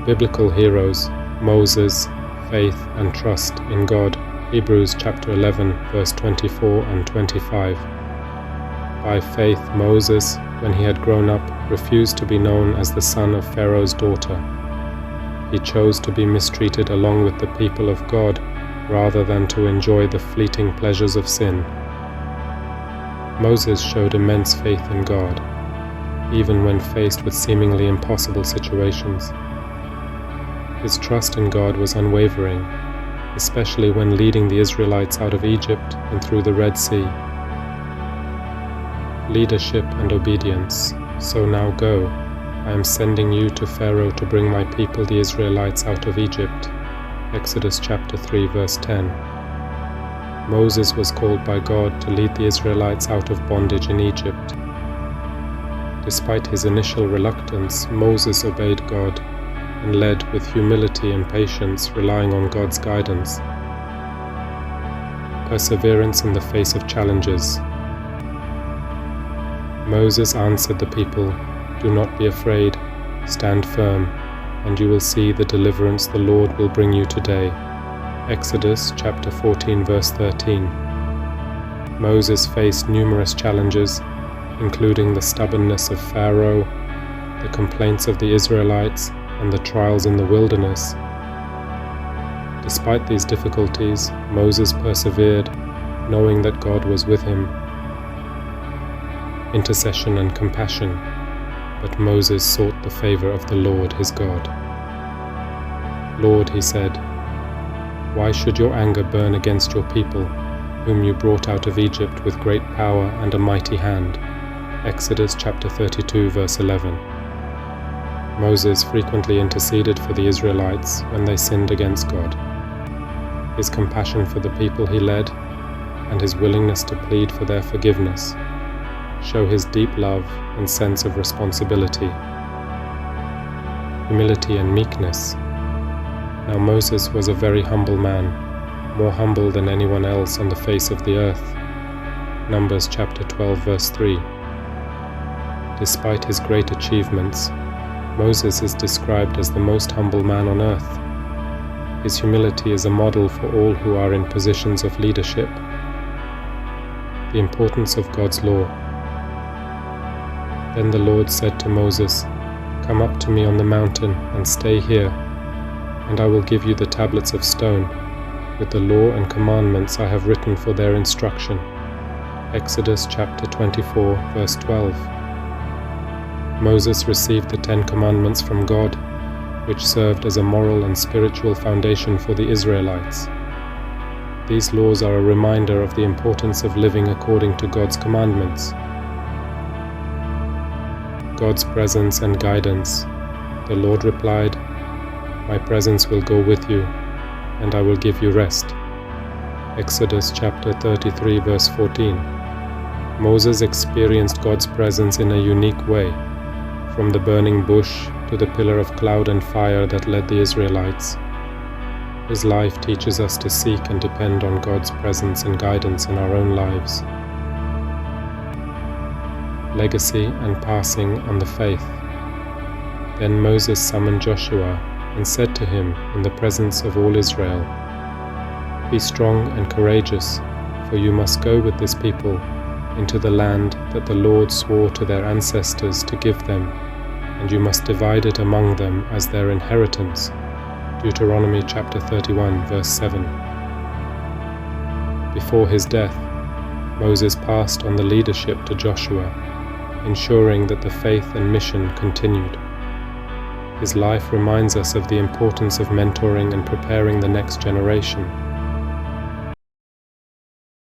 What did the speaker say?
biblical heroes, Moses, faith and trust in God, Hebrews chapter 11, verse 24 and 25. By faith Moses, when he had grown up, refused to be known as the son of Pharaoh's daughter. He chose to be mistreated along with the people of God, rather than to enjoy the fleeting pleasures of sin. Moses showed immense faith in God, even when faced with seemingly impossible situations. His trust in God was unwavering, especially when leading the Israelites out of Egypt and through the Red Sea. Leadership and obedience. So now go, I am sending you to Pharaoh to bring my people the Israelites out of Egypt. Exodus chapter 3 verse 10. Moses was called by God to lead the Israelites out of bondage in Egypt. Despite his initial reluctance, Moses obeyed God and led with humility and patience, relying on God's guidance. Perseverance in the face of challenges. Moses answered the people, "Do not be afraid, stand firm, and you will see the deliverance the Lord will bring you today." Exodus chapter 14 verse 13. Moses faced numerous challenges, including the stubbornness of Pharaoh, the complaints of the Israelites, and the trials in the wilderness. Despite these difficulties, Moses persevered, knowing that God was with him. Intercession and compassion. But Moses sought the favor of the Lord his God. "Lord," he said, "why should your anger burn against your people, whom you brought out of Egypt with great power and a mighty hand?" Exodus chapter 32 verse 11. Moses frequently interceded for the Israelites when they sinned against God. His compassion for the people he led, and his willingness to plead for their forgiveness, show his deep love and sense of responsibility. Humility and meekness. Now Moses was a very humble man, more humble than anyone else on the face of the earth. Numbers chapter 12 verse 3. Despite his great achievements, Moses is described as the most humble man on earth. His humility is a model for all who are in positions of leadership. The importance of God's law. Then the Lord said to Moses, "Come up to me on the mountain and stay here, and I will give you the tablets of stone, with the law and commandments I have written for their instruction." Exodus chapter 24 verse 12. Moses received the 10 Commandments from God, which served as a moral and spiritual foundation for the Israelites. These laws are a reminder of the importance of living according to God's commandments. God's presence and guidance. The Lord replied, "My presence will go with you, and I will give you rest." Exodus chapter 33 verse 14. Moses experienced God's presence in a unique way, from the burning bush to the pillar of cloud and fire that led the Israelites. His life teaches us to seek and depend on God's presence and guidance in our own lives. Legacy and passing on the faith. Then Moses summoned Joshua and said to him in the presence of all Israel, "Be strong and courageous, for you must go with this people into the land that the Lord swore to their ancestors to give them, and you must divide it among them as their inheritance." Deuteronomy chapter 31 verse 7. Before his death, Moses passed on the leadership to Joshua, ensuring that the faith and mission continued. His life reminds us of the importance of mentoring and preparing the next generation.